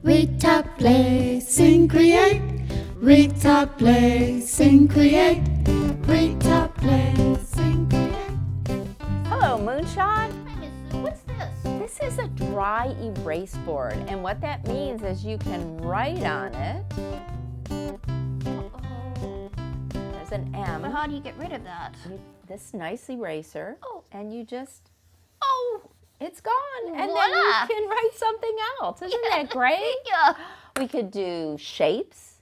Read, talk, play, sing, create. Read, talk, play, sing, create. Read, talk, play, sing, create. Hello, Moonshot. What's this? This is a dry erase board, and what that means is you can write on it. There's an M. But how do you get rid of that? This nice eraser, and you just, Oh, it's gone, and then voila. you can write something else. Isn't that great? yeah. We could do shapes,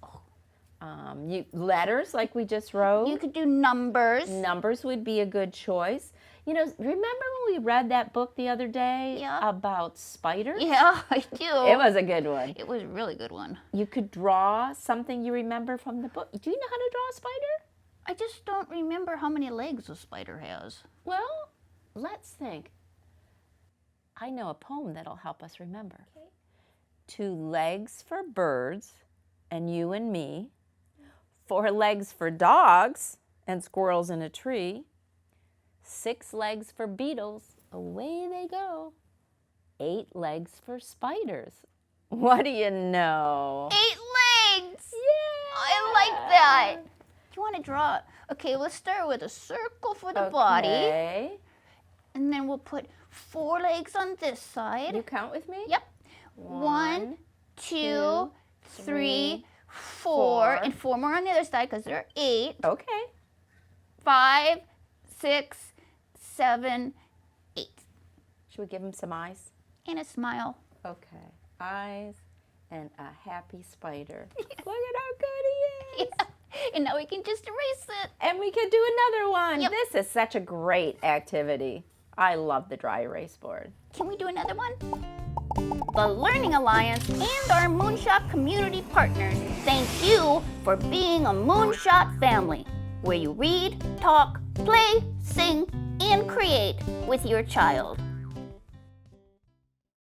letters like we just wrote. You could do numbers. Numbers would be a good choice. You know, remember when we read that book the other day Yeah. about spiders? Yeah, I do. It was a good one. It was a really good one. You could draw something you remember from the book. Do you know how to draw a spider? I just don't remember how many legs a spider has. Well, let's think. I know a poem that'll help us remember. Okay. 2 legs for birds and you and me. 4 legs for dogs and squirrels in a tree. 6 legs for beetles, away they go. 8 legs for spiders. What do you know? 8 legs! Yeah! I like that. Do you want to draw? Okay, let's start with a circle for the body. Okay. And then we'll put 4 legs on this side. You count with me? Yep. 1, 2, 3, 4. And 4 more on the other side because there are 8. Okay. 5, 6, 7, 8. Should we give him some eyes? And a smile. Okay. Eyes and a happy spider. Look at how good he is. Yeah. And now we can just erase it. And we could do another one. Yep. This is such a great activity. I love the dry erase board. Can we do another one? The Learning Alliance and our Moonshot community partners thank you for being a Moonshot family, where you read, talk, play, sing, and create with your child.